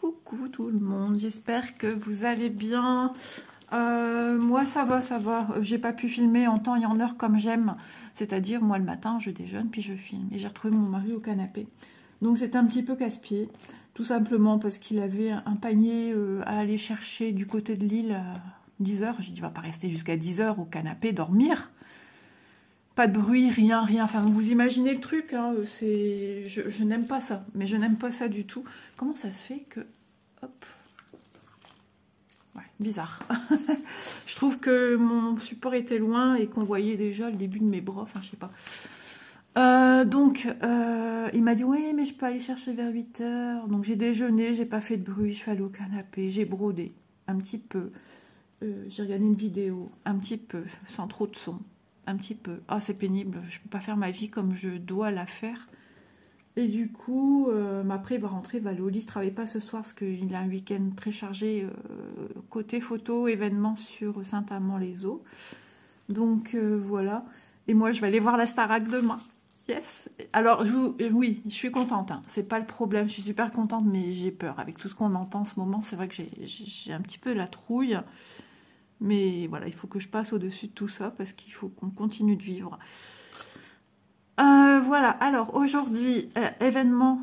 Coucou tout le monde, j'espère que vous allez bien. Moi ça va, j'ai pas pu filmer en temps et en heure comme j'aime. C'est-à-dire moi le matin je déjeune puis je filme. Et j'ai retrouvé mon mari au canapé. Donc c'était un petit peu casse-pied. Tout simplement parce qu'il avait un panier à aller chercher du côté de l'île à 10h. J'ai dit va pas rester jusqu'à 10h au canapé dormir. Pas de bruit, rien. Enfin, vous imaginez le truc, hein, je n'aime pas ça. Mais je n'aime pas ça du tout. Comment ça se fait que... Hop. Ouais, bizarre. Je trouve que mon support était loin et qu'on voyait déjà le début de mes bras. Enfin, je sais pas. Il m'a dit, oui, mais je peux aller chercher vers 8h. Donc, j'ai déjeuné, j'ai pas fait de bruit. Je suis allée au canapé, j'ai brodé un petit peu. J'ai regardé une vidéo, un petit peu, sans trop de son. Un petit peu. Ah, c'est pénible. Je peux pas faire ma vie comme je dois la faire. Et du coup, après, il va rentrer, il va aller au lit. Il ne travaille pas ce soir parce qu'il a un week-end très chargé côté photo, événement sur Saint-Amand-les-Eaux. Donc, voilà. Et moi, je vais aller voir la Starac demain. Yes. Alors, oui, je suis contente. Hein. C'est pas le problème. Je suis super contente, mais j'ai peur. Avec tout ce qu'on entend en ce moment, c'est vrai que j'ai un petit peu la trouille. Mais voilà, il faut que je passe au-dessus de tout ça parce qu'il faut qu'on continue de vivre. Voilà, alors aujourd'hui, événement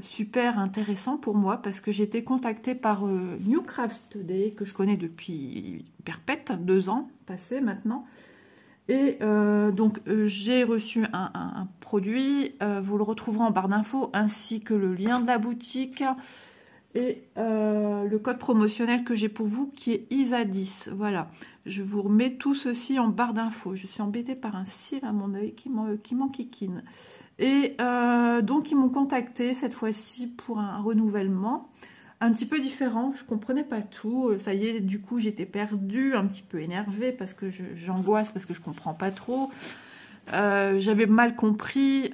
super intéressant pour moi parce que j'ai été contactée par New Craft Day que je connais depuis perpète, 2 ans passés maintenant. Et donc j'ai reçu un produit, vous le retrouverez en barre d'infos ainsi que le lien de la boutique. Et le code promotionnel que j'ai pour vous qui est ISA10. Voilà, je vous remets tout ceci en barre d'infos. Je suis embêtée par un cil à mon œil qui m'enquiquine. Et donc ils m'ont contacté cette fois-ci pour un renouvellement un petit peu différent. Je comprenais pas tout. Ça y est, du coup j'étais perdue, un petit peu énervée parce que j'angoisse parce que je comprends pas trop. J'avais mal compris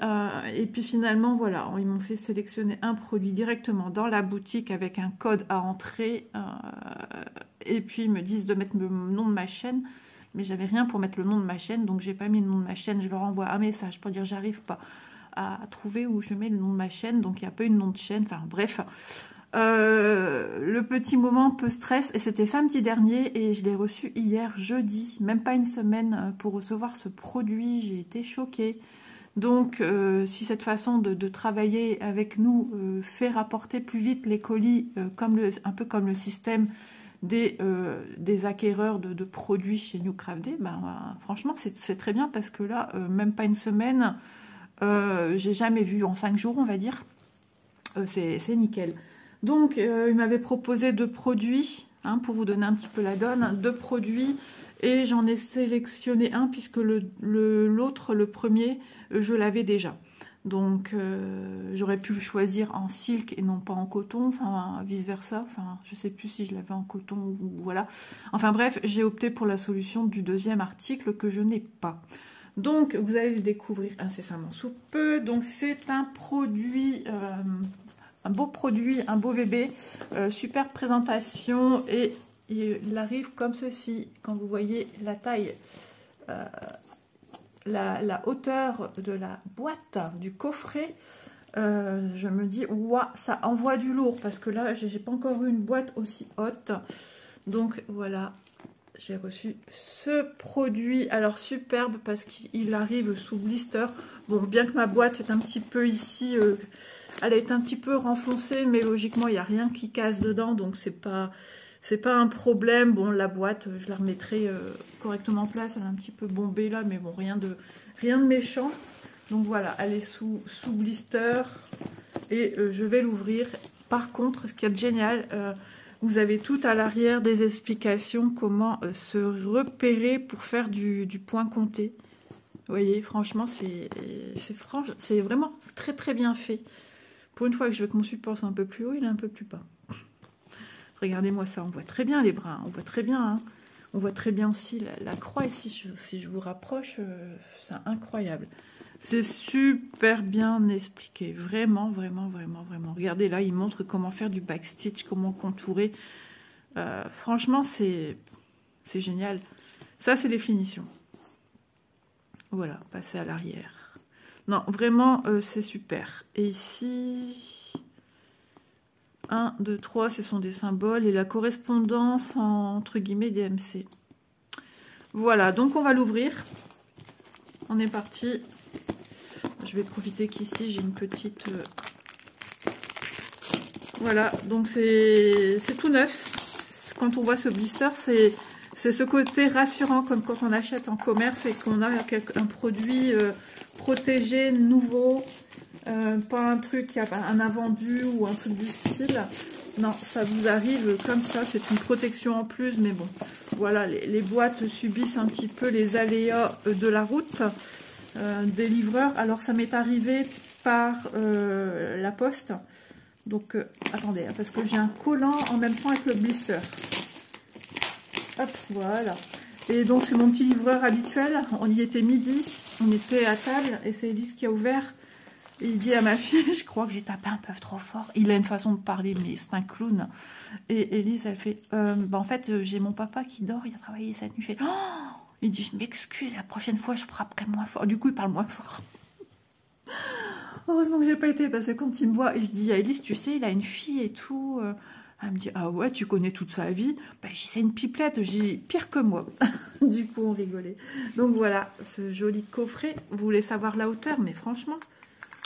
et puis finalement voilà, ils m'ont fait sélectionner un produit directement dans la boutique avec un code à entrer et puis ils me disent de mettre le nom de ma chaîne, mais j'avais rien pour mettre le nom de ma chaîne, donc j'ai pas mis le nom de ma chaîne. Je leur envoie un message pour dire j'arrive pas à trouver où je mets le nom de ma chaîne, donc il n'y a pas eu de nom de chaîne, enfin bref. Le petit moment peu stress, et c'était samedi dernier et je l'ai reçu hier jeudi, même pas une semaine pour recevoir ce produit. J'ai été choquée. Donc si cette façon de travailler avec nous fait rapporter plus vite les colis, un peu comme le système des acquéreurs de produits chez New Craft Day, franchement c'est très bien parce que là même pas une semaine, j'ai jamais vu en 5 jours on va dire, c'est nickel. Donc, il m'avait proposé 2 produits, hein, pour vous donner un petit peu la donne, 2 produits, et j'en ai sélectionné un, puisque l'autre, le premier, je l'avais déjà. Donc, j'aurais pu le choisir en silk et non pas en coton, enfin, vice-versa. Enfin, je ne sais plus si je l'avais en coton ou voilà. Enfin bref, j'ai opté pour la solution du deuxième article que je n'ai pas. Donc, vous allez le découvrir incessamment sous peu. Donc, c'est un produit... un beau produit, un beau bébé, super présentation et il arrive comme ceci, quand vous voyez la taille, la hauteur de la boîte, du coffret, je me dis, ouah, ça envoie du lourd, parce que là, j'ai pas encore eu une boîte aussi haute. Donc voilà, j'ai reçu ce produit, alors superbe, parce qu'il arrive sous blister. Bon, bien que ma boîte est un petit peu ici... elle est un petit peu renfoncée, mais logiquement, il n'y a rien qui casse dedans, donc c'est pas un problème. Bon, la boîte, je la remettrai correctement en place. Elle est un petit peu bombée là, mais bon, rien de méchant. Donc voilà, elle est sous blister et je vais l'ouvrir. Par contre, ce qui est génial, vous avez tout à l'arrière des explications comment se repérer pour faire du point compté. Vous voyez, franchement, c'est vraiment très très bien fait. Pour une fois que je veux que mon support soit un peu plus haut, il est un peu plus bas. Regardez-moi ça, on voit très bien les bras, on voit très bien. Hein. On voit très bien aussi la croix ici, si je vous rapproche, c'est incroyable. C'est super bien expliqué, vraiment, vraiment, vraiment, vraiment. Regardez là, il montre comment faire du backstitch, comment contourer. Franchement, c'est génial. Ça, c'est les finitions. Voilà, passer à l'arrière. Non, vraiment, c'est super. Et ici, 1, 2, 3, ce sont des symboles et la correspondance entre guillemets DMC. Voilà, donc on va l'ouvrir. On est parti. Je vais profiter qu'ici j'ai une petite... Voilà, donc c'est tout neuf. Quand on voit ce blister, c'est ce côté rassurant comme quand on achète en commerce et qu'on a un produit protégé, nouveau. Pas un truc qui a un invendu ou un truc du style. Non, ça vous arrive comme ça, c'est une protection en plus, mais bon, voilà, les boîtes subissent un petit peu les aléas de la route des livreurs. Alors ça m'est arrivé par la poste, donc attendez, parce que j'ai un collant en même temps avec le blister. Hop, voilà. Et donc c'est mon petit livreur habituel, on y était midi, on était à table et c'est Elise qui a ouvert. Il dit à ma fille, je crois que j'ai tapé un peu trop fort. Il a une façon de parler, mais c'est un clown. Et Elise, elle fait, bah en fait, j'ai mon papa qui dort, il a travaillé cette nuit. Il fait, oh, il dit, je m'excuse, la prochaine fois, je frapperai moins fort. Du coup, il parle moins fort. Heureusement que j'ai pas été, parce que quand il me voit, et je dis à Elise, tu sais, il a une fille et tout. Elle me dit, ah ouais, tu connais toute sa vie. Ben, c'est une pipelette, j'ai pire que moi. Du coup, on rigolait. Donc voilà, ce joli coffret. Vous voulez savoir la hauteur, mais franchement...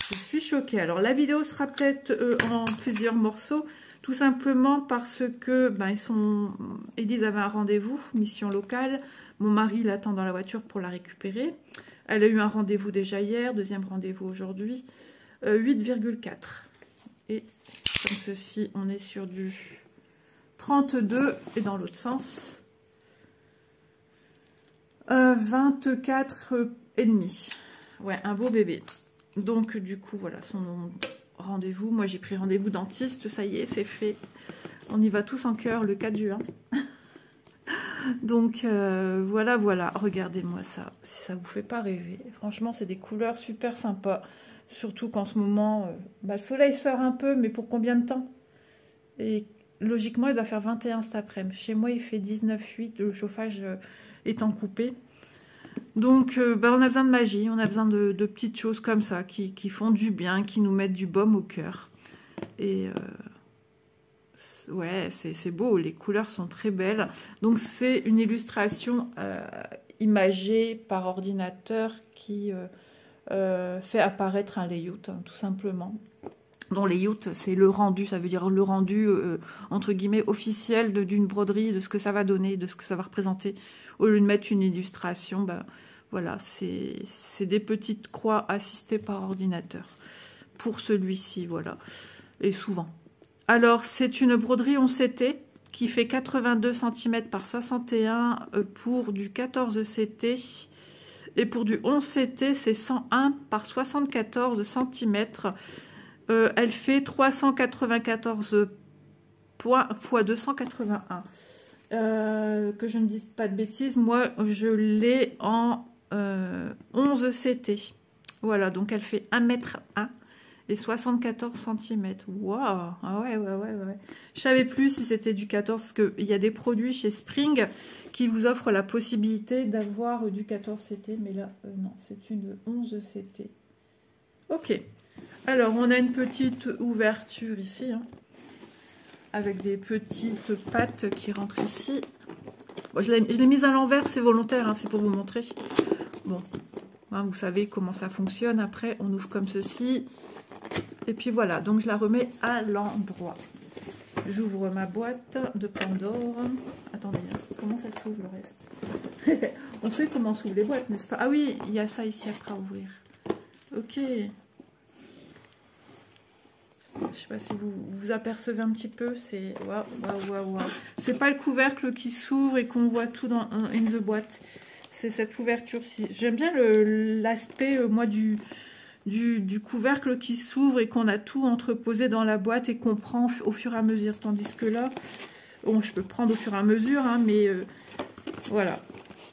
Je suis choquée. Alors, la vidéo sera peut-être en plusieurs morceaux, tout simplement parce que Élise avait un rendez-vous, mission locale. Mon mari l'attend dans la voiture pour la récupérer. Elle a eu un rendez-vous déjà hier, deuxième rendez-vous aujourd'hui. 8,4. Et comme ceci, on est sur du 32 et dans l'autre sens. 24,5. Ouais, un beau bébé. Donc, du coup, voilà son rendez-vous. Moi, j'ai pris rendez-vous dentiste. Ça y est, c'est fait. On y va tous en cœur le 4 juin. Donc, voilà. Regardez-moi ça. Si ça vous fait pas rêver. Franchement, c'est des couleurs super sympas. Surtout qu'en ce moment, le soleil sort un peu. Mais pour combien de temps? Et logiquement, il va faire 21 cet après-midi. Chez moi, il fait 19,8. Le chauffage étant coupé. Donc, on a besoin de magie, on a besoin de petites choses comme ça qui font du bien, qui nous mettent du baume au cœur. Et ouais, c'est beau, les couleurs sont très belles. Donc, c'est une illustration imagée par ordinateur qui fait apparaître un layout, hein, tout simplement. Dont layout, c'est le rendu, ça veut dire le rendu, entre guillemets, officiel d'une broderie, de ce que ça va donner, de ce que ça va représenter. Au lieu de mettre une illustration, voilà, c'est des petites croix assistées par ordinateur. Pour celui-ci, voilà. Et souvent. Alors, c'est une broderie 11 CT qui fait 82 cm par 61 pour du 14 CT. Et pour du 11 CT, c'est 101 par 74 cm. Elle fait 394 points x 281. Que je ne dise pas de bêtises, moi je l'ai en 11 CT. Voilà, donc elle fait 1,1 m et 74 cm. Waouh! Ah ouais. Je savais plus si c'était du 14, parce qu'il y a des produits chez Spring qui vous offrent la possibilité d'avoir du 14 CT, mais là, non, c'est une 11 CT. Ok. Alors, on a une petite ouverture ici, hein, avec des petites pattes qui rentrent ici. Bon, je l'ai mise à l'envers, c'est volontaire, hein, c'est pour vous montrer. Bon, hein, vous savez comment ça fonctionne. Après, on ouvre comme ceci. Et puis voilà, donc je la remets à l'endroit. J'ouvre ma boîte de Pandore. Attendez, hein, comment ça s'ouvre le reste? On sait comment s'ouvrent les boîtes, n'est-ce pas? Ah oui, il y a ça ici après à ouvrir. Ok. Je sais pas si vous apercevez un petit peu, c'est waouh. C'est pas le couvercle qui s'ouvre et qu'on voit tout dans in the boîte. C'est cette ouverture-ci. J'aime bien l'aspect, moi, du couvercle qui s'ouvre et qu'on a tout entreposé dans la boîte et qu'on prend au fur et à mesure. Tandis que là, bon, je peux prendre au fur et à mesure, hein, mais voilà.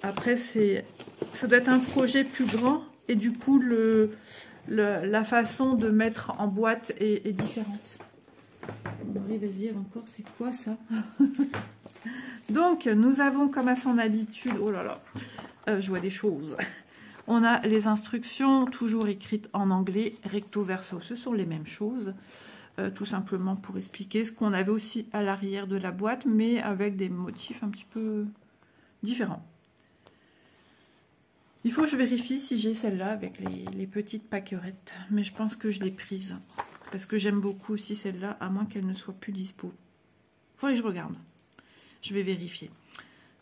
Après, ça doit être un projet plus grand et du coup, la façon de mettre en boîte est différente. On arrive à se dire encore, c'est quoi ça? Donc, nous avons comme à son habitude, oh là là, je vois des choses. On a les instructions, toujours écrites en anglais, recto verso, ce sont les mêmes choses. tout simplement pour expliquer ce qu'on avait aussi à l'arrière de la boîte, mais avec des motifs un petit peu différents. Il faut que je vérifie si j'ai celle-là avec les petites paquerettes, mais je pense que je l'ai prise, parce que j'aime beaucoup aussi celle-là, à moins qu'elle ne soit plus dispo. Il faudrait que je regarde. Je vais vérifier.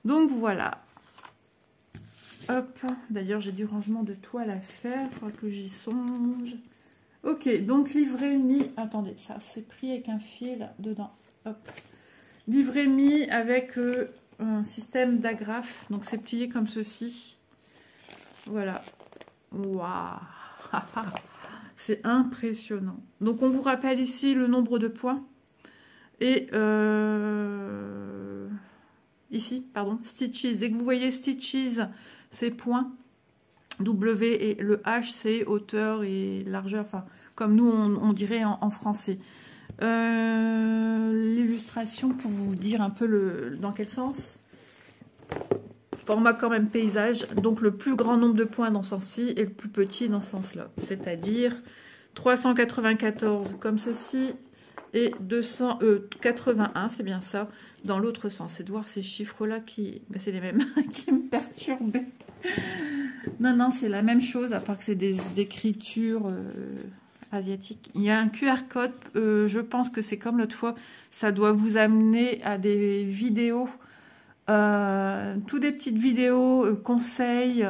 Donc voilà. Hop, d'ailleurs j'ai du rangement de toile à faire, il faudra que j'y songe. Ok, donc livret mis, attendez, ça c'est pris avec un fil dedans. Hop. Livret mis avec un système d'agrafe, donc c'est plié comme ceci. Voilà. Waouh. C'est impressionnant. Donc on vous rappelle ici le nombre de points. Et ici, pardon, stitches. Dès que vous voyez stitches, c'est points. W et le H, c'est hauteur et largeur. Enfin, comme nous, on dirait en français. L'illustration, pour vous dire un peu dans quel sens. Format quand même paysage. Donc, le plus grand nombre de points dans ce sens-ci et le plus petit dans ce sens-là. C'est-à-dire 394 comme ceci. Et 281, c'est bien ça, dans l'autre sens. C'est de voir ces chiffres-là qui... Ben, c'est les mêmes qui me perturbaient. Non, non, c'est la même chose, à part que c'est des écritures asiatiques. Il y a un QR code, je pense que c'est comme l'autre fois, ça doit vous amener à des vidéos, toutes des petites vidéos, conseils.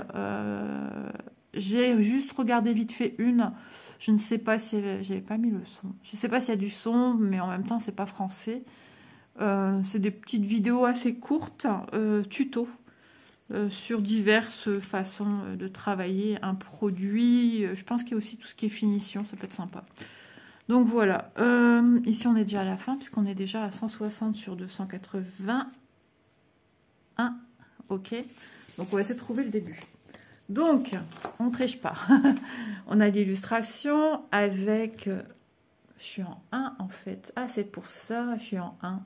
J'ai juste regardé vite fait une. Je ne sais pas si j'avais pas mis le son. Je ne sais pas s'il y a du son, mais en même temps, c'est pas français. C'est des petites vidéos assez courtes, tuto, sur diverses façons de travailler un produit. Je pense qu'il y a aussi tout ce qui est finition, ça peut être sympa. Donc voilà. Ici, on est déjà à la fin, puisqu'on est déjà à 160 sur 281. Ok. Donc, on va essayer de trouver le début. Donc, on ne triche pas. On a l'illustration avec... je suis en 1 en fait. Ah, c'est pour ça, je suis en 1.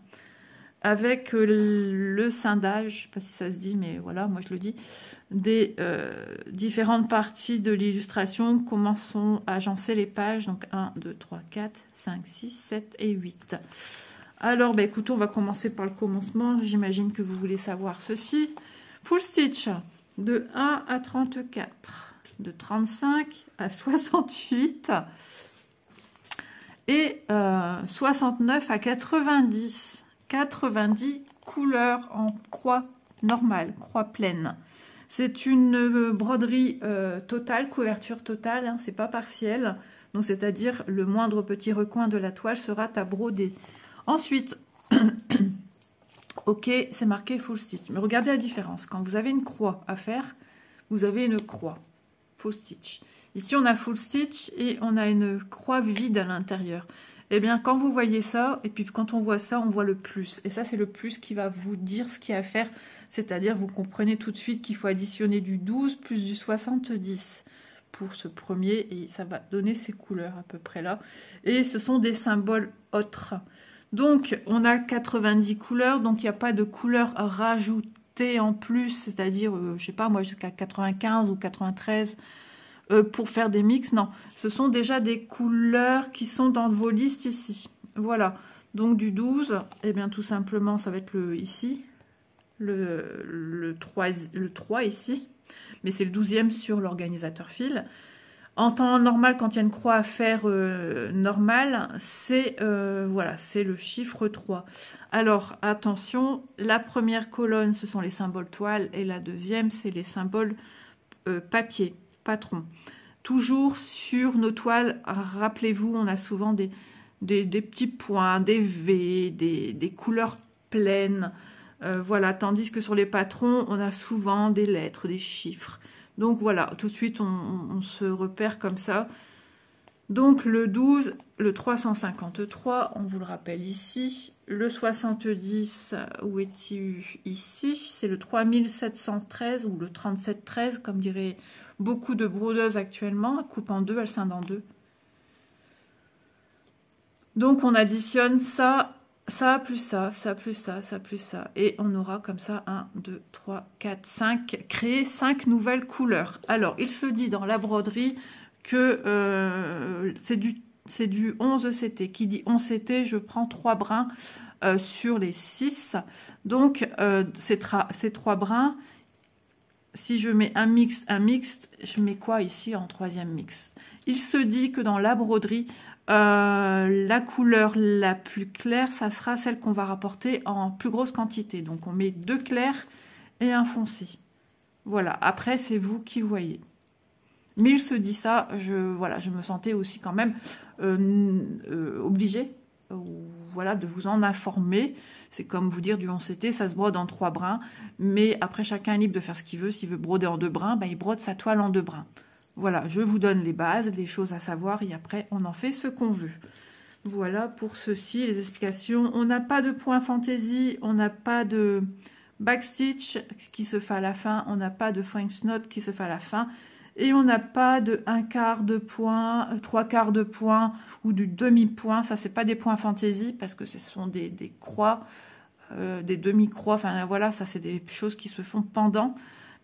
Avec le scindage, je ne sais pas si ça se dit, mais voilà, moi je le dis, des différentes parties de l'illustration, comment sont agencées les pages. Donc 1, 2, 3, 4, 5, 6, 7 et 8. Alors, bah, écoutez, on va commencer par le commencement. J'imagine que vous voulez savoir ceci. Full stitch. De 1 à 34, de 35 à 68 et 69 à 90. 90 couleurs en croix normale, croix pleine. C'est une broderie totale, couverture totale, hein, c'est pas partiel. Donc c'est-à-dire le moindre petit recoin de la toile sera à broder. Ensuite, ok, c'est marqué full stitch. Mais regardez la différence. Quand vous avez une croix à faire, vous avez une croix. Full stitch. Ici, on a full stitch et on a une croix vide à l'intérieur. Eh bien, quand vous voyez ça, et puis quand on voit ça, on voit le plus. Et ça, c'est le plus qui va vous dire ce qu'il y a à faire. C'est-à-dire, vous comprenez tout de suite qu'il faut additionner du 12 plus du 70 pour ce premier. Et ça va donner ces couleurs à peu près là. Et ce sont des symboles autres. Donc, on a 90 couleurs, donc il n'y a pas de couleurs rajoutées en plus, c'est-à-dire, je sais pas, moi jusqu'à 95 ou 93 pour faire des mix. Non, ce sont déjà des couleurs qui sont dans vos listes ici. Voilà, donc du 12, eh bien tout simplement, ça va être ici, le 3 ici, mais c'est le 12e sur l'organisateur fil. En temps normal, quand il y a une croix à faire normale, c'est voilà, c'est le chiffre 3. Alors, attention, la première colonne, ce sont les symboles toile, et la deuxième, c'est les symboles papier, patron. Toujours sur nos toiles, rappelez-vous, on a souvent des petits points, des V, des couleurs pleines. Voilà, tandis que sur les patrons, on a souvent des lettres, des chiffres. Donc voilà, tout de suite, on se repère comme ça. Donc le 12, le 353, on vous le rappelle ici. Le 70, où est-il ici? C'est le 3713 ou le 3713, comme diraient beaucoup de brodeuses actuellement. Elle coupe en deux, elle scinde en deux. Donc on additionne ça, ça plus ça, ça plus ça, ça plus ça. Et on aura comme ça 1, 2, 3, 4, 5. Créer 5 nouvelles couleurs. Alors, il se dit dans la broderie que c'est du c'est du 11 CT. Qui dit 11 CT, je prends 3 brins sur les 6. Donc, ces 3 brins, si je mets un mixte, je mets quoi ici en troisième mix? Il se dit que dans la broderie, la couleur la plus claire, ça sera celle qu'on va rapporter en plus grosse quantité. Donc, on met 2 clairs et un foncé. Voilà, après, c'est vous qui voyez. Mais il se dit ça, voilà, je me sentais aussi quand même obligée voilà, de vous en informer. C'est comme vous dire du 11CT, ça se brode en 3 brins, mais après chacun est libre de faire ce qu'il veut. S'il veut broder en 2 brins, ben, il brode sa toile en 2 brins. Voilà, je vous donne les bases, les choses à savoir, et après on en fait ce qu'on veut. Voilà pour ceci, les explications. On n'a pas de point fantaisie, on n'a pas de backstitch qui se fait à la fin, on n'a pas de French knot qui se fait à la fin. Et on n'a pas de 1/4 de point, 3/4 de point ou du demi-point. Ça, c'est pas des points fantaisie parce que ce sont des croix, des demi-croix. Enfin, voilà, ça, c'est des choses qui se font pendant.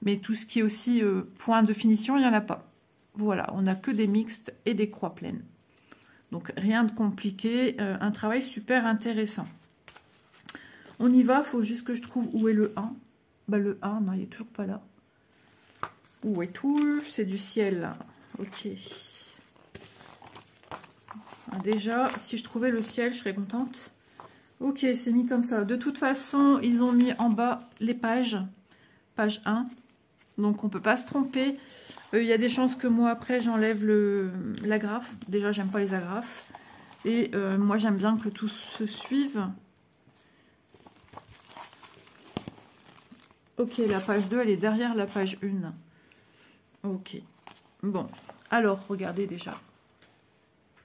Mais tout ce qui est aussi point de finition, il n'y en a pas. Voilà, on n'a que des mixtes et des croix pleines. Donc, rien de compliqué. Un travail super intéressant. On y va. Il faut juste que je trouve où est le 1. Bah, le 1, non, il n'est toujours pas là. Où est tout? C'est du ciel. Ok. Déjà, si je trouvais le ciel, je serais contente. Ok, c'est mis comme ça. De toute façon, ils ont mis en bas les pages. Page 1. Donc, on ne peut pas se tromper. Il y a des chances que moi, après, j'enlève l'agrafe. Déjà, j'aime pas les agrafes. Et moi, j'aime bien que tout se suive. Ok, la page 2, elle est derrière la page 1. Ok, bon, alors regardez déjà,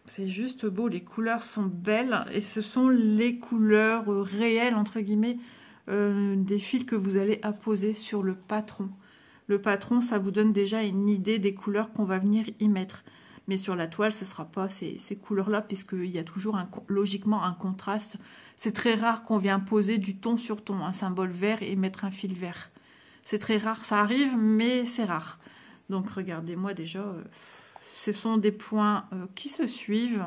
c'est juste beau, les couleurs sont belles et ce sont les couleurs réelles, entre guillemets, des fils que vous allez apposer sur le patron. Le patron, ça vous donne déjà une idée des couleurs qu'on va venir y mettre. Mais sur la toile, ce ne sera pas ces couleurs-là, puisqu'il y a toujours logiquement un contraste. C'est très rare qu'on vienne poser du ton sur ton, un symbole vert et mettre un fil vert. C'est très rare, ça arrive, mais c'est rare. Donc, regardez-moi déjà, ce sont des points qui se suivent.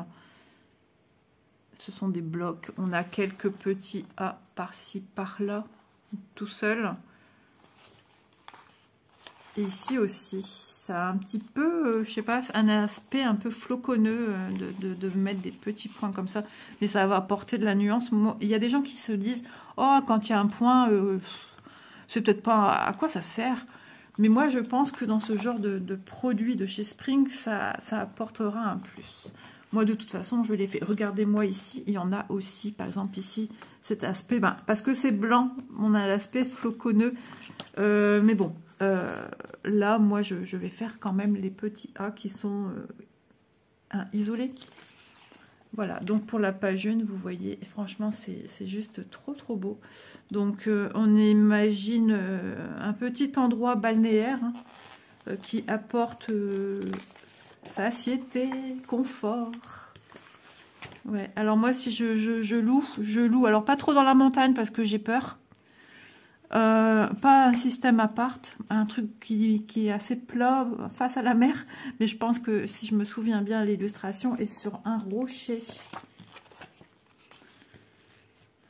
Ce sont des blocs. On a quelques petits A par-ci, par-là, tout seul. Et ici aussi, ça a un petit peu, je sais pas, un aspect un peu floconneux de mettre des petits points comme ça. Mais ça va apporter de la nuance. Moi, il y a des gens qui se disent, oh, quand il y a un point, c'est peut-être pas à quoi ça sert. Mais moi, je pense que dans ce genre de produit de chez Spring, ça apportera un plus. Moi, de toute façon, je l'ai fait. Regardez-moi ici, il y en a aussi, par exemple, ici, cet aspect. Ben, parce que c'est blanc, on a l'aspect floconneux. Mais bon, là, moi, je vais faire quand même les petits A qui sont isolés. Voilà, donc pour la page 1, vous voyez, franchement, c'est juste trop, trop beau. Donc, on imagine un petit endroit balnéaire qui apporte satiété, confort. Ouais, alors moi, si je loue, alors pas trop dans la montagne parce que j'ai peur. Pas un système à part, un truc qui est assez plat face à la mer, mais je pense que si je me souviens bien, l'illustration est sur un rocher.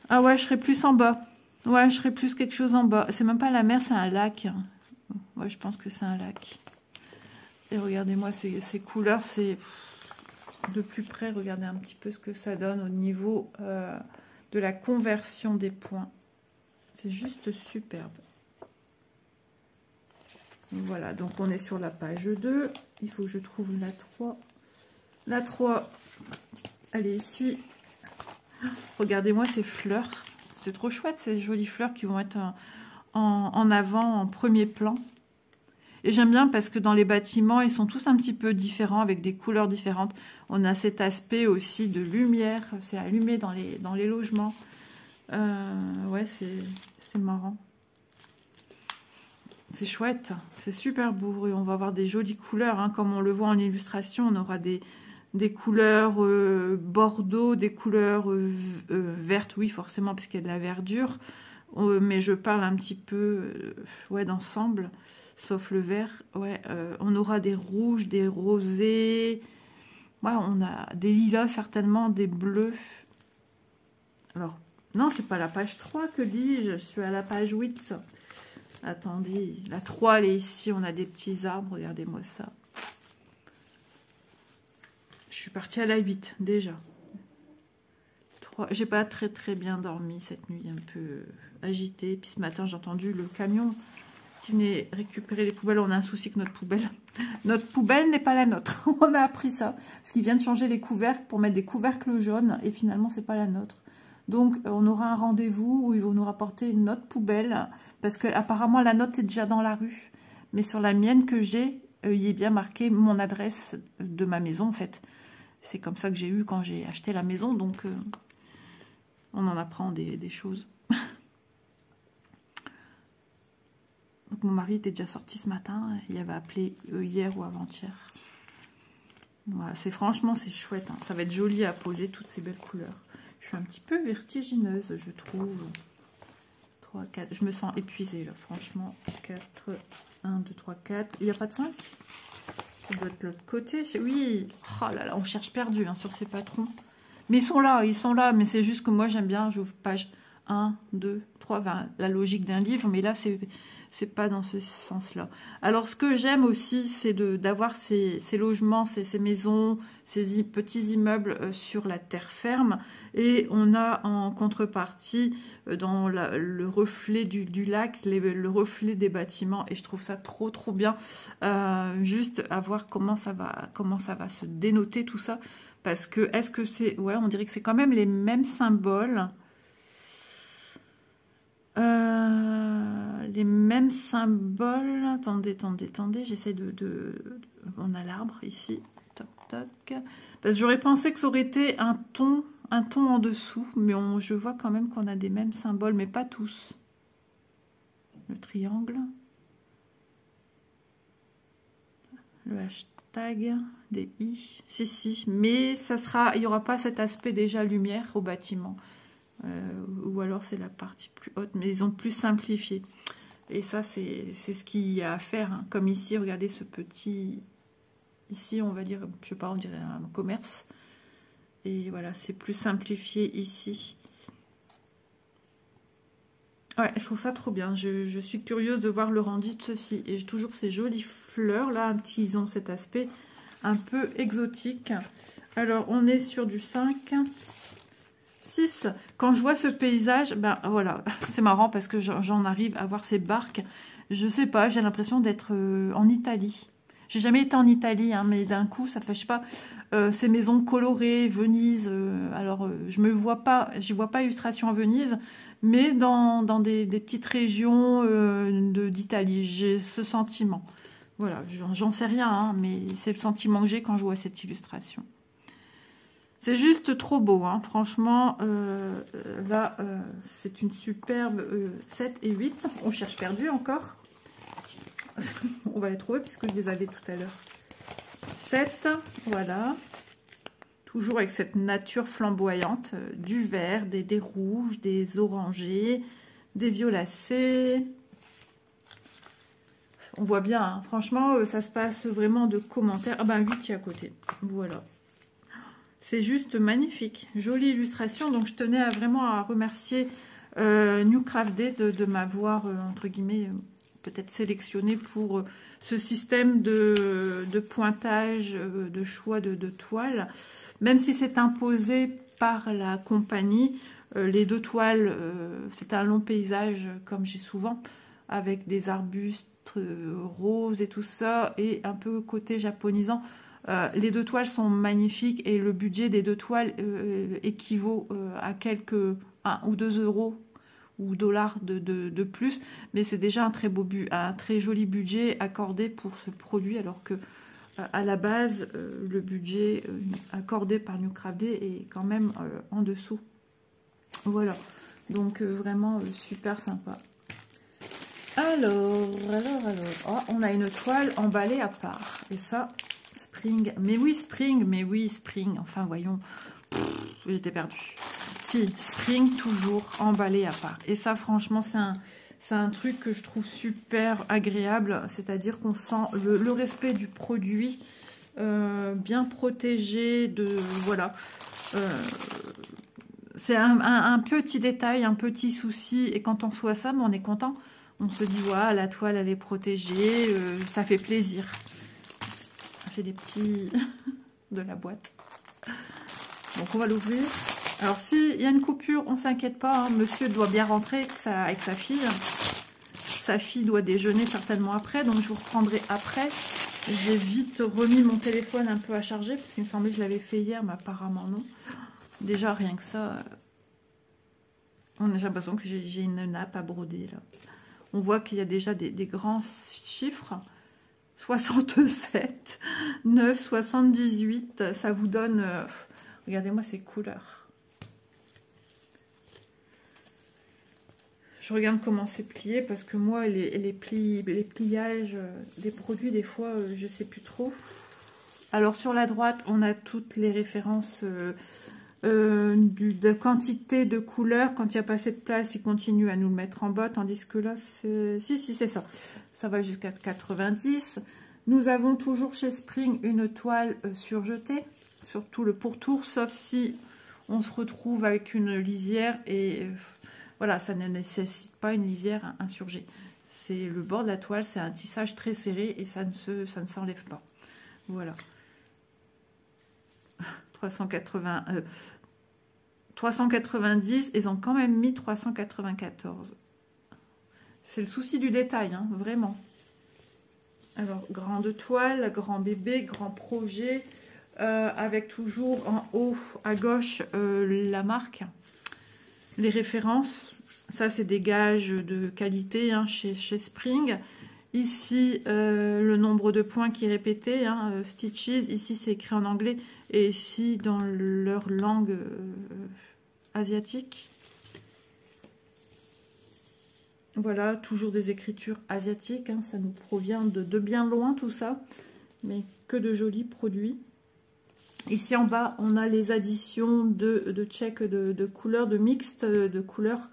Ah ouais, je serais plus en bas. Ouais, je serais plus quelque chose en bas. C'est même pas la mer, c'est un lac. Ouais, je pense que c'est un lac. Et regardez-moi ces couleurs, c'est de plus près. Regardez un petit peu ce que ça donne au niveau de la conversion des points. C'est juste superbe. Voilà, donc on est sur la page 2. Il faut que je trouve la 3. La 3, elle est ici. Regardez-moi ces fleurs. C'est trop chouette, ces jolies fleurs qui vont être en avant, en premier plan. Et j'aime bien parce que dans les bâtiments, ils sont tous un petit peu différents, avec des couleurs différentes. On a cet aspect aussi de lumière. C'est allumé dans les logements. Ouais, c'est marrant. C'est chouette, c'est super beau. Et on va avoir des jolies couleurs, hein, comme on le voit en illustration. On aura des couleurs bordeaux, des couleurs vertes, oui, forcément, parce qu'il y a de la verdure. Mais je parle un petit peu ouais, d'ensemble, sauf le vert. Ouais, on aura des rouges, des rosés, Voilà, on a des lilas, certainement, des bleus. Alors, non, c'est pas la page 3, que dis-je? Je suis à la page 8. Attendez, la 3, elle est ici. On a des petits arbres, regardez-moi ça. Je suis partie à la 8, déjà. J'ai pas très bien dormi cette nuit, un peu agitée. Puis ce matin, j'ai entendu le camion qui venait récupérer les poubelles. On a un souci avec notre poubelle n'est pas la nôtre. On a appris ça, parce qu'ils viennent changer les couvercles pour mettre des couvercles jaunes, et finalement c'est pas la nôtre. Donc on aura un rendez-vous où ils vont nous rapporter notre poubelle, parce que apparemment la nôtre est déjà dans la rue, mais sur la mienne que j'ai, il est bien marqué mon adresse de ma maison en fait. C'est comme ça que j'ai eu quand j'ai acheté la maison, donc on en apprend des choses. Donc mon mari était déjà sorti ce matin, il avait appelé hier ou avant-hier. Voilà, franchement c'est chouette, hein. Ça va être joli à poser, toutes ces belles couleurs. Je suis un petit peu vertigineuse, je trouve. 3, 4, je me sens épuisée là, franchement. 4, 1, 2, 3, 4. Il n'y a pas de 5? Ça doit être l'autre côté. Oui, oh là là, on cherche perdu hein, sur ces patrons. Mais ils sont là, mais c'est juste que moi j'aime bien, j'ouvre page 1, 2, 3, 20, la logique d'un livre, mais là c'est pas dans ce sens-là. Alors ce que j'aime aussi, c'est d'avoir ces logements, ces maisons, ces petits immeubles sur la terre ferme, et on a en contrepartie dans le reflet du lac, le reflet des bâtiments, et je trouve ça trop bien, juste à voir comment ça va se dénoter tout ça, parce que est-ce que c'est, ouais, on dirait que c'est quand même les mêmes symboles. Les mêmes symboles. Attendez, j'essaie on a l'arbre ici. Toc, toc. Parce que j'aurais pensé que ça aurait été un ton en dessous, mais je vois quand même qu'on a des mêmes symboles, mais pas tous. Le triangle. Le hashtag, des i. Si, mais il n'y aura pas cet aspect déjà lumière au bâtiment. Ou alors c'est la partie plus haute, mais ils ont plus simplifié. Et ça, c'est ce qu'il y a à faire. Hein. Comme ici, regardez ce petit... Ici, on va dire, je sais pas, on dirait un commerce. Et voilà, c'est plus simplifié ici. Ouais, je trouve ça trop bien. Je suis curieuse de voir le rendu de ceci. Et j'ai toujours ces jolies fleurs, là, ils ont cet aspect un peu exotique. Alors, on est sur du 5... 6. Quand je vois ce paysage, ben voilà, c'est marrant parce que j'en arrive à voir ces barques. Je sais pas, j'ai l'impression d'être en Italie. J'ai jamais été en Italie, hein, mais d'un coup, ça fait, je sais pas, ces maisons colorées, Venise. Alors, je me vois pas, j'y vois pas illustration à Venise, mais dans des petites régions d'Italie, j'ai ce sentiment. Voilà, j'en sais rien, hein, mais c'est le sentiment que j'ai quand je vois cette illustration. C'est juste trop beau, hein. Franchement, là, c'est une superbe 7 et 8. On cherche perdu encore. On va les trouver puisque je les avais tout à l'heure. 7, voilà. Toujours avec cette nature flamboyante, du vert, des rouges, des orangés, des violacés. On voit bien, hein. Franchement, ça se passe vraiment de commentaires. Ah ben 8 est à côté, voilà. C'est juste magnifique, jolie illustration. Donc je tenais vraiment à remercier New Craft Day de m'avoir, entre guillemets, peut-être sélectionné pour ce système de pointage, de choix de toiles. Même si c'est imposé par la compagnie, les 2 toiles, c'est un long paysage comme j'ai souvent, avec des arbustes roses et tout ça, et un peu côté japonisant. Les 2 toiles sont magnifiques et le budget des 2 toiles équivaut à quelques 1 ou 2 euros ou dollars de plus, mais c'est déjà un très joli budget accordé pour ce produit, alors que à la base le budget accordé par New Craft Day est quand même en dessous. Voilà, donc vraiment super sympa. Alors, oh, on a une toile emballée à part, et ça, Spring, mais oui Spring, enfin voyons, j'étais perdue. Si, Spring toujours emballé à part, et ça franchement c'est un truc que je trouve super agréable, c'est-à-dire qu'on sent le respect du produit, bien protégé de... Voilà. C'est un petit détail, un petit souci. Et quand on reçoit ça, on est content. On se dit, voilà, la toile, elle est protégée. Ça fait plaisir. Ça fait des petits... de la boîte. Donc, on va l'ouvrir. Alors, s'il y a une coupure, on ne s'inquiète pas. Hein. Monsieur doit bien rentrer avec sa fille. Sa fille doit déjeuner certainement après. Donc, je vous reprendrai après. J'ai vite remis mon téléphone un peu à charger. Parce qu'il me semblait que je l'avais fait hier, mais apparemment non. Déjà, rien que ça, j'ai l'impression que j'ai une nappe à broder, là. On voit qu'il y a déjà des grands chiffres. 67, 9, 78. Ça vous donne... regardez-moi ces couleurs. Je regarde comment c'est plié, parce que moi, les pliages des produits, des fois, je ne sais plus trop. Alors, sur la droite, on a toutes les références... de quantité de couleurs. Quand il n'y a pas assez de place, il continue à nous le mettre en bas, tandis que là, si c'est ça. Ça va jusqu'à 90. Nous avons toujours chez Spring une toile surjetée, surtout le pourtour, sauf si on se retrouve avec une lisière et voilà, ça ne nécessite pas une lisière insurgée. C'est le bord de la toile, c'est un tissage très serré et ça ne s'enlève pas. Voilà. 390, ils ont quand même mis 394. C'est le souci du détail, hein, vraiment. Alors, grande toile, grand bébé, grand projet, avec toujours en haut à gauche la marque, les références. Ça, c'est des gages de qualité hein, chez Spring. Ici, le nombre de points qui est répété, hein, stitches. Ici, c'est écrit en anglais. Et ici, dans leur langue asiatique. Voilà, toujours des écritures asiatiques. Hein, ça nous provient de bien loin, tout ça. Mais que de jolis produits. Ici, en bas, on a les additions de checks de couleurs, de mixtes de couleurs.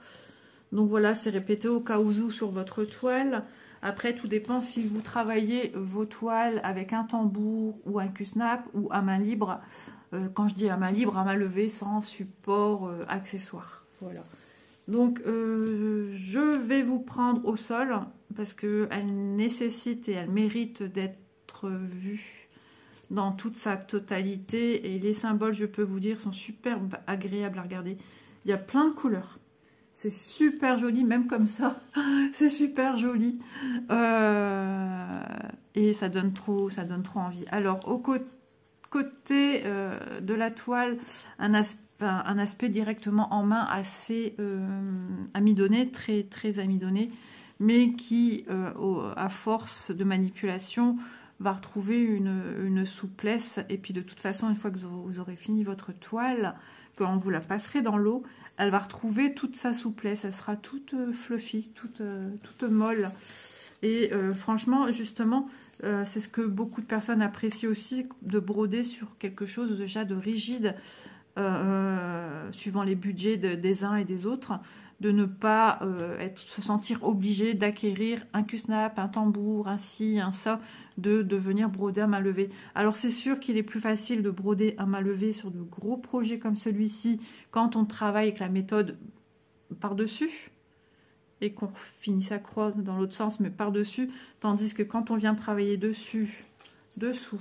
Donc voilà, c'est répété au cas où sur votre toile. Après, tout dépend si vous travaillez vos toiles avec un tambour ou un Q-snap ou à main libre. Quand je dis à main libre, à main levée, sans support accessoire. Voilà. Donc, je vais vous prendre au sol parce qu'elle nécessite et elle mérite d'être vue dans toute sa totalité. Et les symboles, je peux vous dire, sont super agréables à regarder. Il y a plein de couleurs. C'est super joli, même comme ça. C'est super joli. Et ça donne trop envie. Alors, au côté de la toile, un aspect directement en main assez amidonné, très, très amidonné, mais qui, à force de manipulation, va retrouver une souplesse. Et puis, de toute façon, une fois que vous aurez fini votre toile, quand vous la passerez dans l'eau, elle va retrouver toute sa souplesse. Elle sera toute fluffy, toute molle. Et franchement, justement, c'est ce que beaucoup de personnes apprécient aussi, de broder sur quelque chose déjà de rigide, suivant les budgets des uns et des autres, de ne pas se sentir obligé d'acquérir un Q-snap, un tambour, un ci, un ça, de venir broder à main levée. Alors c'est sûr qu'il est plus facile de broder à main levée sur de gros projets comme celui-ci, quand on travaille avec la méthode par-dessus, et qu'on finit sa croix dans l'autre sens, mais par-dessus, tandis que quand on vient travailler dessus, dessous,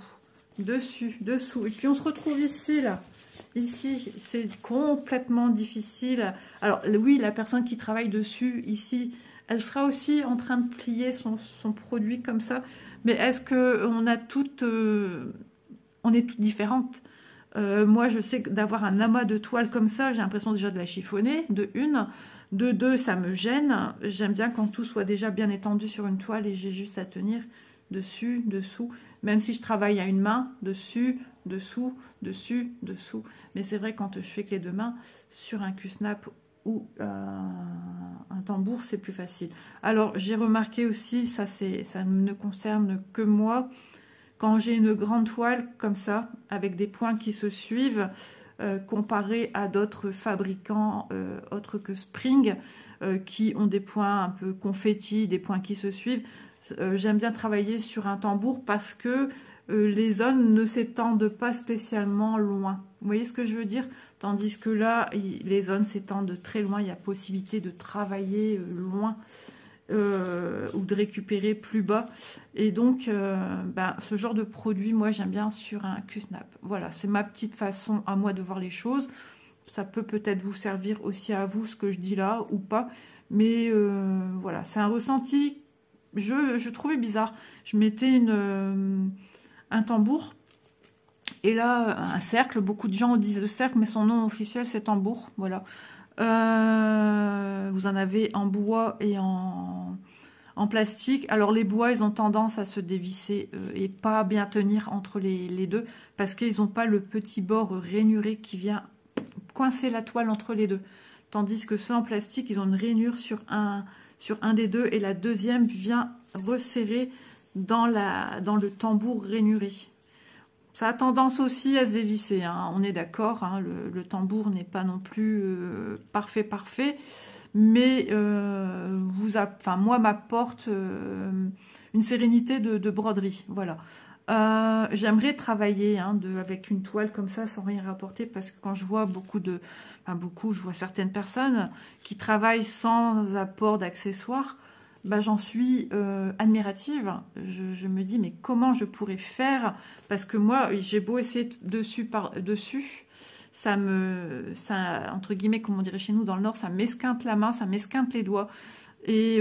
dessus, dessous, et puis on se retrouve ici, là, ici, c'est complètement difficile. Alors oui, la personne qui travaille dessus, ici, elle sera aussi en train de plier son produit comme ça, mais est-ce qu'on a toutes, on est toutes différentes. Moi, je sais que d'avoir un amas de toile comme ça, j'ai l'impression déjà de la chiffonner, de une. De deux, ça me gêne. J'aime bien quand tout soit déjà bien étendu sur une toile et j'ai juste à tenir dessus, dessous. Même si je travaille à une main, dessus, dessous, dessus, dessous. Mais c'est vrai, quand je fais que les deux mains, sur un Q-snap ou un tambour, c'est plus facile. Alors, j'ai remarqué aussi, ça ne concerne que moi, quand j'ai une grande toile comme ça, avec des points qui se suivent, comparé à d'autres fabricants autres que Spring, qui ont des points un peu confetti, des points qui se suivent. J'aime bien travailler sur un tambour parce que les zones ne s'étendent pas spécialement loin. Vous voyez ce que je veux dire? Tandis que là, les zones s'étendent très loin. Il y a possibilité de travailler loin ou de récupérer plus bas. Et donc, ce genre de produit, moi, j'aime bien sur un Q-Snap. Voilà, c'est ma petite façon à moi de voir les choses. Ça peut peut-être vous servir aussi à vous, ce que je dis là, ou pas. Mais voilà, c'est un ressenti. Je trouvais bizarre. Je mettais un tambour. Et là, un cercle. Beaucoup de gens disent le cercle, mais son nom officiel, c'est tambour. Voilà. Vous en avez en bois et en plastique. Alors, les bois, ils ont tendance à se dévisser et pas bien tenir entre les deux. Parce qu'ils n'ont pas le petit bord rainuré qui vient coincer la toile entre les deux. Tandis que ceux en plastique, ils ont une rainure sur un des deux. Et la deuxième vient resserrer dans le tambour rainuré. Ça a tendance aussi à se dévisser, hein. On est d'accord, hein, le tambour n'est pas non plus parfait, mais moi m'apporte une sérénité de broderie, voilà. J'aimerais travailler avec une toile comme ça sans rien rapporter, parce que quand je vois je vois certaines personnes qui travaillent sans apport d'accessoires, j'en suis admirative. Je me dis, mais comment je pourrais faire? Parce que moi, j'ai beau essayer dessus par dessus, ça entre guillemets, comme on dirait chez nous dans le Nord, ça m'esquinte la main, ça m'esquinte les doigts. Et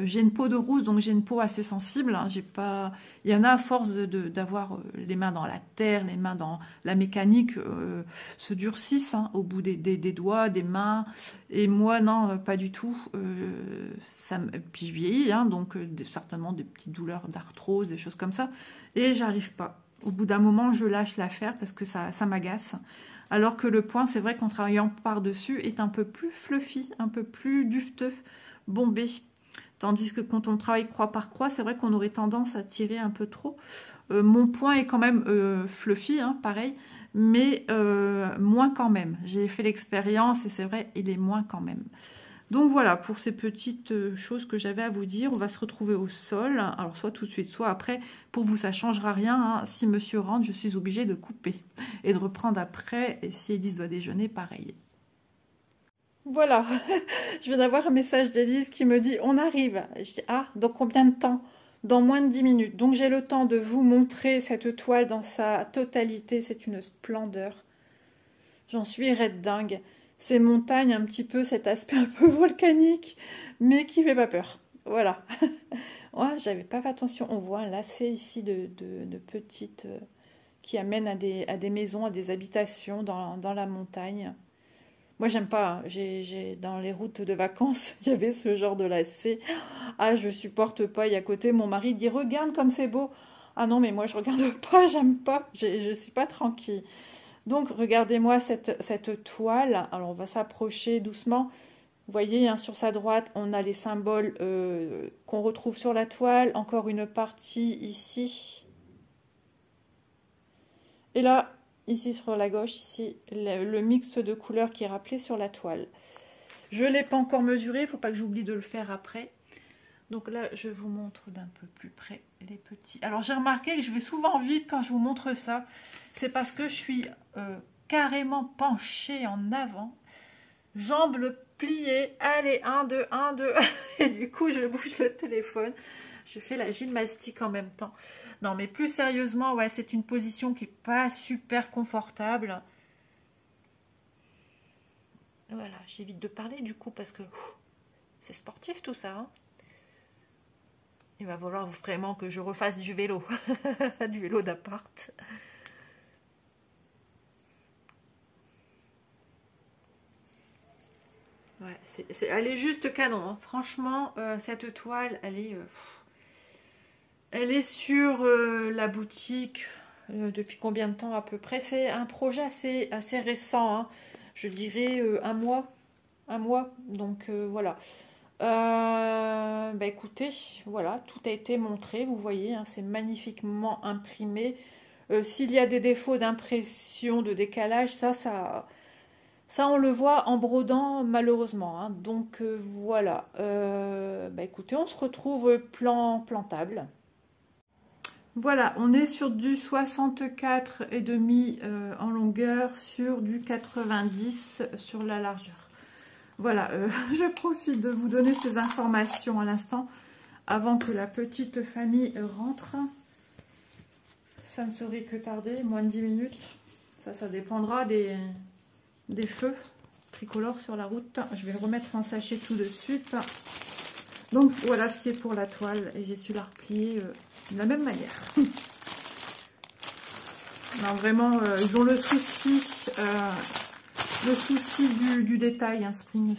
j'ai une peau de rousse, donc j'ai une peau assez sensible. Hein. Il y en a à force d'avoir les mains dans la terre, les mains dans la mécanique, se durcissent au bout des doigts, des mains. Et moi, non, pas du tout. Puis je vieillis, donc certainement des petites douleurs d'arthrose, des choses comme ça. Et j'arrive pas. Au bout d'un moment, je lâche l'affaire parce que ça m'agace. Alors que le point, c'est vrai qu'en travaillant par-dessus, est un peu plus fluffy, un peu plus dufteux, bombé. Tandis que quand on travaille croix par croix, c'est vrai qu'on aurait tendance à tirer un peu trop. Mon point est quand même fluffy, pareil, mais moins quand même. J'ai fait l'expérience et c'est vrai, il est moins quand même. Donc voilà, pour ces petites choses que j'avais à vous dire, on va se retrouver au sol. Alors soit tout de suite, soit après. Pour vous, ça ne changera rien. Si monsieur rentre, je suis obligée de couper et de reprendre après. Et si Élise doit déjeuner, pareil. Voilà, je viens d'avoir un message d'Élise qui me dit « On arrive ». Je dis « Ah, dans combien de temps ?» Dans moins de 10 minutes. Donc j'ai le temps de vous montrer cette toile dans sa totalité. C'est une splendeur. J'en suis raide dingue. Ces montagnes, un petit peu, cet aspect un peu volcanique, mais qui fait pas peur. Voilà. Ouais, j'avais pas fait attention. On voit un lacet ici de petites qui amènent à des maisons, à des habitations dans la montagne. Moi, j'aime pas. Dans les routes de vacances, il y avait ce genre de lacet. Ah, je supporte pas. Et à côté, mon mari dit « Regarde comme c'est beau ». Ah non, mais moi, je regarde pas, j'aime pas. Je suis pas tranquille. Donc, regardez-moi cette toile. Alors, on va s'approcher doucement. Vous voyez, sur sa droite, on a les symboles qu'on retrouve sur la toile. Encore une partie ici. Et là, ici sur la gauche, ici, le mix de couleurs qui est rappelé sur la toile. Je ne l'ai pas encore mesuré, il ne faut pas que j'oublie de le faire après. Donc là, je vous montre d'un peu plus près les petits. Alors, j'ai remarqué que je vais souvent vite quand je vous montre ça. C'est parce que je suis carrément penchée en avant. Jambes pliées. Allez, 1, 2, 1, 2. Et du coup, je bouge le téléphone. Je fais la gymnastique en même temps. Non, mais plus sérieusement, ouais, c'est une position qui n'est pas super confortable. Voilà, j'évite de parler du coup parce que c'est sportif tout ça. Il va falloir vraiment que je refasse du vélo, du vélo d'appart. Ouais, elle est juste canon. Franchement, cette toile, elle est sur la boutique depuis combien de temps à peu près? C'est un projet assez récent, je dirais un mois. Donc voilà. Écoutez, voilà, tout a été montré, vous voyez, c'est magnifiquement imprimé. S'il y a des défauts d'impression, de décalage, ça on le voit en brodant malheureusement. Donc voilà. Écoutez, on se retrouve plantable. Voilà, on est sur du 64,5 en longueur, sur du 90 sur la largeur. Voilà, je profite de vous donner ces informations à l'instant, avant que la petite famille rentre. Ça ne saurait que tarder, moins de 10 minutes. Ça dépendra des feux tricolores sur la route. Je vais le remettre en sachet tout de suite. Donc voilà ce qui est pour la toile, et j'ai su la replier de la même manière. Non, vraiment, ils ont le souci du détail, hein, Spring.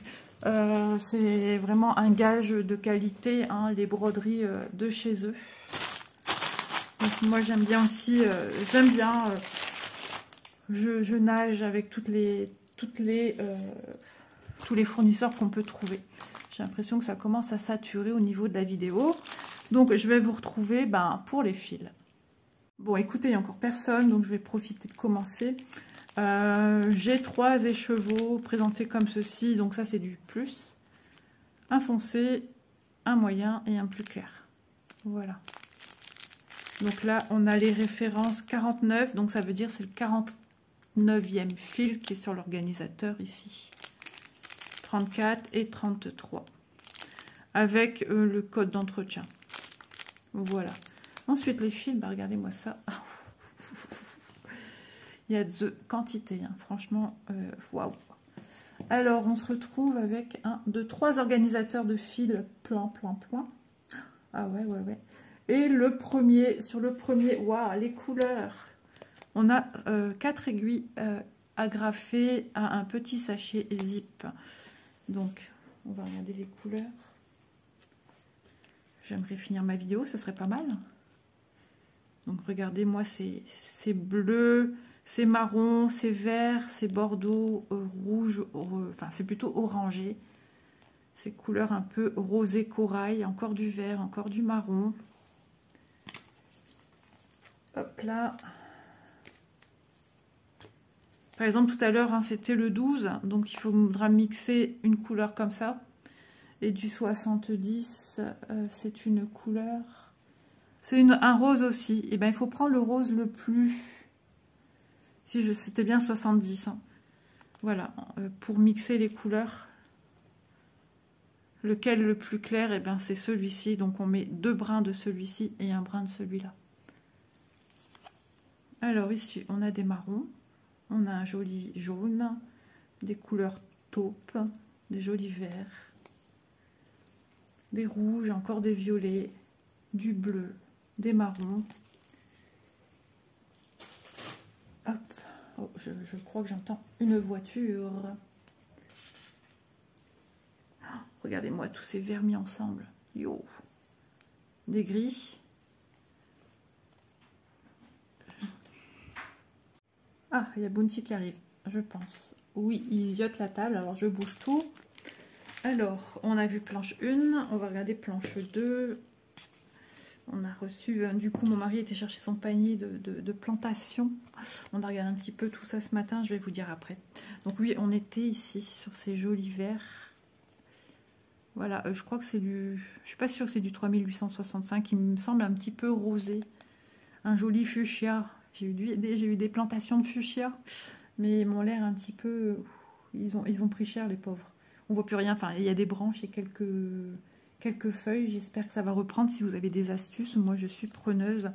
C'est vraiment un gage de qualité, hein, les broderies de chez eux. Donc moi j'aime bien aussi, je nage avec tous les fournisseurs qu'on peut trouver. J'ai l'impression que ça commence à saturer au niveau de la vidéo. Donc je vais vous retrouver pour les fils. Bon, écoutez, il n'y a encore personne, donc je vais profiter de commencer. J'ai 3 écheveaux présentés comme ceci. Donc ça, c'est du plus. Un foncé, un moyen et un plus clair. Voilà. Donc là, on a les références 49. Donc ça veut dire c'est le 49e fil qui est sur l'organisateur ici. 34 et 33. Avec le code d'entretien. Voilà. Ensuite, les fils, regardez-moi ça. Il y a de quantité, hein. Franchement, waouh. Alors, on se retrouve avec 1, 2, 3 organisateurs de fils plan. Ah ouais. Et le premier, sur le premier, waouh, les couleurs. On a 4 aiguilles agrafées à un petit sachet zip. Donc, on va regarder les couleurs. J'aimerais finir ma vidéo, ça serait pas mal. Donc regardez-moi, c'est bleu, c'est marron, c'est vert, c'est bordeaux, rouge, enfin c'est plutôt orangé. Ces couleurs un peu rosé corail, encore du vert, encore du marron. Hop là. Par exemple tout à l'heure hein, c'était le 12, donc il faudra mixer une couleur comme ça. Et du 70, c'est une couleur... C'est un rose aussi. Et bien, il faut prendre le rose le plus... C'était bien 70. Hein. Voilà. Pour mixer les couleurs. Lequel le plus clair? Et bien, c'est celui-ci. Donc, on met 2 brins de celui-ci et 1 brin de celui-là. Alors, ici, on a des marrons. On a un joli jaune. Des couleurs taupe. Des jolis verts. Des rouges, encore des violets. Du bleu. Des marrons. Hop. Oh, je crois que j'entends une voiture. Oh, regardez-moi tous ces verts mis ensemble. Yo. Des gris. Ah, il y a Bounty qui arrive, je pense. Oui, ils ziotent la table, alors je bouge tout. Alors, on a vu planche 1, on va regarder planche 2. On a reçu, du coup, mon mari était chercher son panier de plantation. On a regardé un petit peu tout ça ce matin, je vais vous dire après. Donc oui, on était ici sur ces jolis verts. Voilà, je crois que c'est du... Je suis pas sûre que c'est du 3865, il me semble un petit peu rosé. Un joli fuchsia. J'ai eu des plantations de fuchsia, mais ils m'ont l'air un petit peu... Ils ont pris cher, les pauvres. On voit plus rien, enfin, il y a des branches et quelques feuilles. J'espère que ça va reprendre. Si vous avez des astuces, moi je suis preneuse.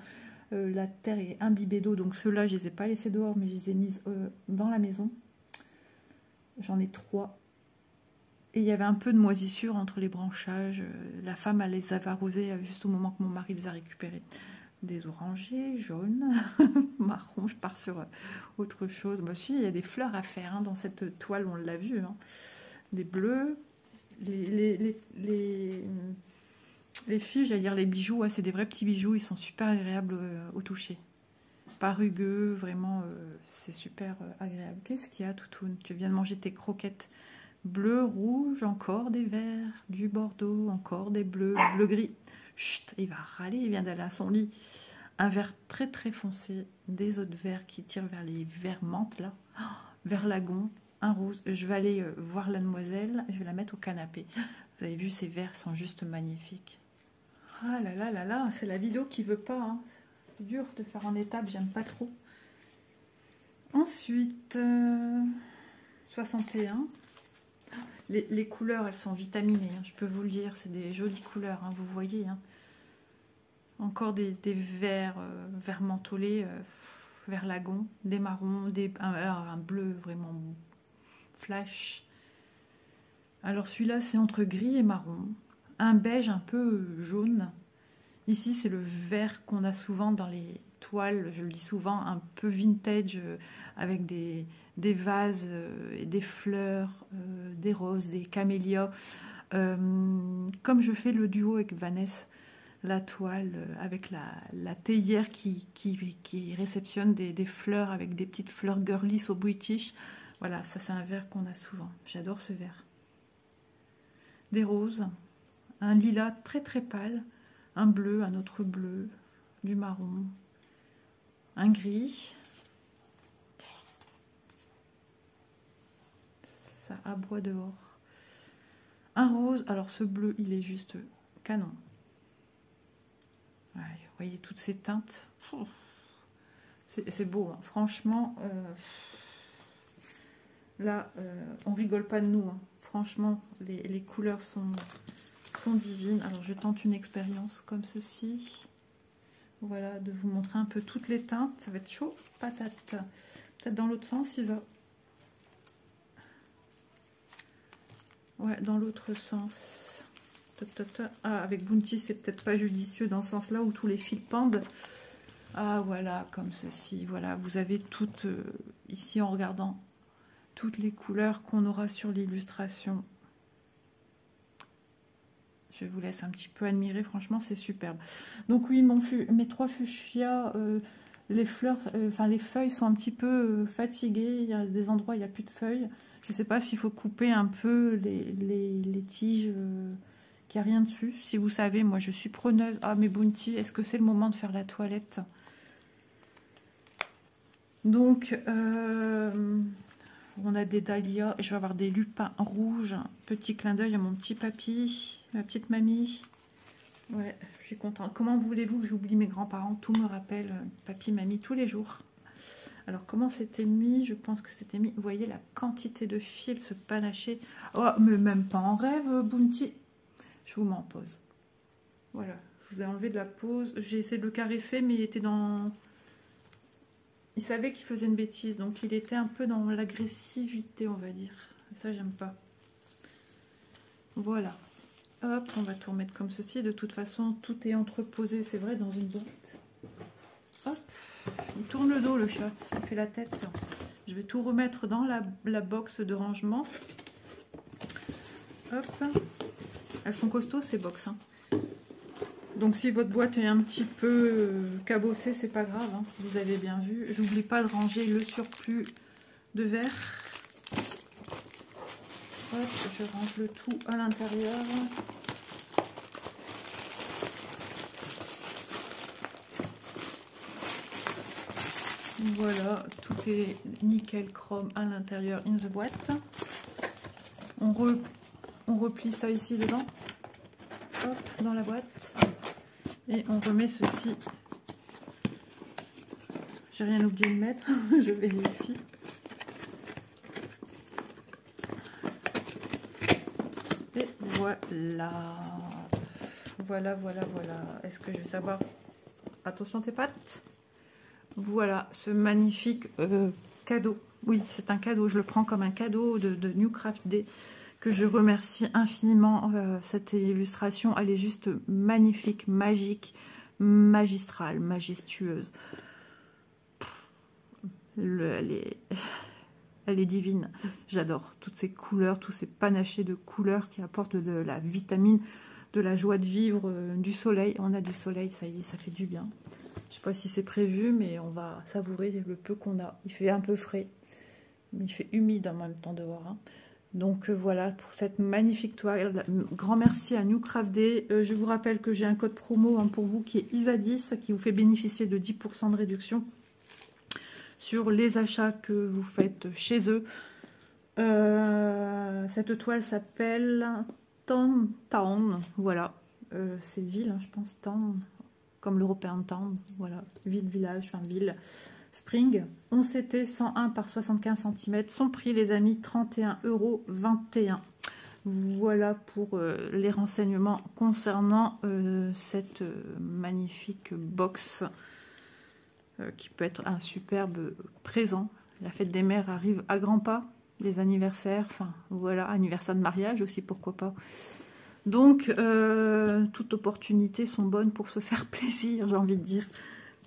La terre est imbibée d'eau, donc ceux-là je les ai pas laissés dehors, mais je les ai mises dans la maison. J'en ai 3. Et il y avait un peu de moisissure entre les branchages. La femme elle les avait arrosés juste au moment que mon mari les a récupérés. Des orangés, jaunes, marron. Je pars sur autre chose. Moi aussi, il y a des fleurs à faire hein, dans cette toile, on l'a vu. Hein. Des bleus. Les fils, j'allais dire les bijoux, ouais, c'est des vrais petits bijoux, ils sont super agréables au toucher. Pas rugueux, vraiment, c'est super agréable. Qu'est-ce qu'il y a, Toutoune? Tu viens de manger tes croquettes. Bleu, rouge, encore des verts, du bordeaux, encore des bleus, bleu-gris. Chut, il va râler, il vient d'aller à son lit. Un vert très très foncé, des autres verts qui tirent vers les verts menthe, là. Oh, vert lagon. Un rose, je vais aller voir la demoiselle, je vais la mettre au canapé. Vous avez vu, ces verres sont juste magnifiques. Ah là là là là, c'est la vidéo qui veut pas. Hein. C'est dur de faire en étapes, j'aime pas trop. Ensuite, 61. Les couleurs, elles sont vitaminées, hein, je peux vous le dire. C'est des jolies couleurs, hein, vous voyez. Hein. Encore des verts, verts mentholés, vert lagon, des marrons, un bleu vraiment flash. Alors celui-là, c'est entre gris et marron. Un beige un peu jaune. Ici, c'est le vert qu'on a souvent dans les toiles, je le dis souvent, un peu vintage, avec des vases et des fleurs, des roses, des camélias. Comme je fais le duo avec Vanessa, la toile avec la théière qui réceptionne des fleurs avec des petites fleurs girly au British. Voilà, ça c'est un vert qu'on a souvent. J'adore ce vert. Des roses, un lilas très très pâle, un bleu, un autre bleu, du marron, un gris. Ça aboie dehors. Un rose, alors ce bleu il est juste canon. Ouais, vous voyez toutes ces teintes. C'est beau, hein. Franchement. Là, on rigole pas de nous. Hein. Franchement, les couleurs sont divines. Alors, je tente une expérience comme ceci. Voilà, de vous montrer un peu toutes les teintes. Ça va être chaud, patate. Peut-être dans l'autre sens, Isa. Ouais, dans l'autre sens. Ah, avec Bounty, c'est peut-être pas judicieux dans ce sens-là où tous les fils pendent. Ah, voilà, comme ceci. Voilà, vous avez toutes, ici, en regardant toutes les couleurs qu'on aura sur l'illustration. Je vous laisse un petit peu admirer, franchement, c'est superbe. Donc oui, mes 3 fuchsias, les fleurs, les feuilles sont un petit peu fatiguées. Il y a des endroits où il n'y a plus de feuilles. Je ne sais pas s'il faut couper un peu les tiges... qu'il n'y a rien dessus. Si vous savez, moi je suis preneuse. Ah, mes Bounty, est-ce que c'est le moment de faire la toilette? Donc, on a des dahlias. Et je vais avoir des lupins rouges. Petit clin d'œil à mon petit papy, ma petite mamie. Ouais, je suis contente. Comment voulez-vous que j'oublie mes grands-parents? Tout me rappelle papy, mamie, tous les jours. Alors, comment c'était mis? Je pense que c'était mis... Vous voyez la quantité de fils, ce panaché. Oh, mais même pas en rêve, Bounty. Je vous mets en pause. Voilà, je vous ai enlevé de la pause. J'ai essayé de le caresser, mais il était dans... Il savait qu'il faisait une bêtise, donc il était un peu dans l'agressivité, on va dire. Ça, j'aime pas. Voilà. Hop, on va tout remettre comme ceci. De toute façon, tout est entreposé, c'est vrai, dans une boîte. Hop, il tourne le dos, le chat. Il fait la tête. Je vais tout remettre dans la box de rangement. Hop. Elles sont costauds ces box. Hein. Donc si votre boîte est un petit peu cabossée, c'est pas grave. Hein, vous avez bien vu. J'oublie pas de ranger le surplus de verre. Hop, je range le tout à l'intérieur. Voilà, tout est nickel chrome à l'intérieur in the boîte. On replie ça ici dedans. Hop, dans la boîte. Et on remet ceci. J'ai rien oublié de mettre. Je vérifie. Et voilà. Voilà. Est-ce que je vais savoir... Attention tes pattes. Voilà, ce magnifique cadeau. Oui, c'est un cadeau. Je le prends comme un cadeau de New Craft Day. Que je remercie infiniment. Cette illustration, elle est juste magnifique, magique, magistrale, majestueuse. Elle est divine. J'adore toutes ces couleurs, tous ces panachés de couleurs qui apportent de la vitamine, de la joie de vivre, du soleil. On a du soleil, ça y est, ça fait du bien. Je ne sais pas si c'est prévu, mais on va savourer le peu qu'on a. Il fait un peu frais, mais il fait humide en même temps dehors. Hein. Donc voilà pour cette magnifique toile. Grand merci à New Craft Day. Je vous rappelle que j'ai un code promo pour vous qui est ISA10 qui vous fait bénéficier de 10% de réduction sur les achats que vous faites chez eux. Cette toile s'appelle Town. Voilà, c'est ville, hein, je pense, Town, comme l'European Town, voilà, ville, village, enfin ville, Spring. 11 CT 101 par 75 cm. Son prix, les amis, 31,21 €. Voilà pour les renseignements concernant cette magnifique box qui peut être un superbe présent. La fête des mères arrive à grands pas, les anniversaires, enfin voilà, anniversaire de mariage aussi, pourquoi pas. Donc, toutes opportunités sont bonnes pour se faire plaisir, j'ai envie de dire.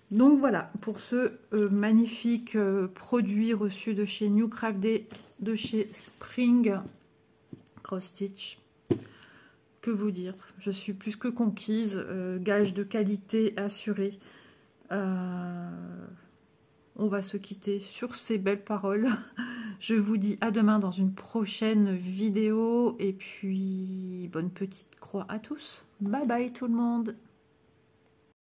Donc voilà, pour ce magnifique produit reçu de chez New Craft Day, de chez Spring Cross Stitch. Que vous dire, je suis plus que conquise, gage de qualité assuré. On va se quitter sur ces belles paroles. Je vous dis à demain dans une prochaine vidéo. Et puis, bonne petite croix à tous. Bye bye tout le monde.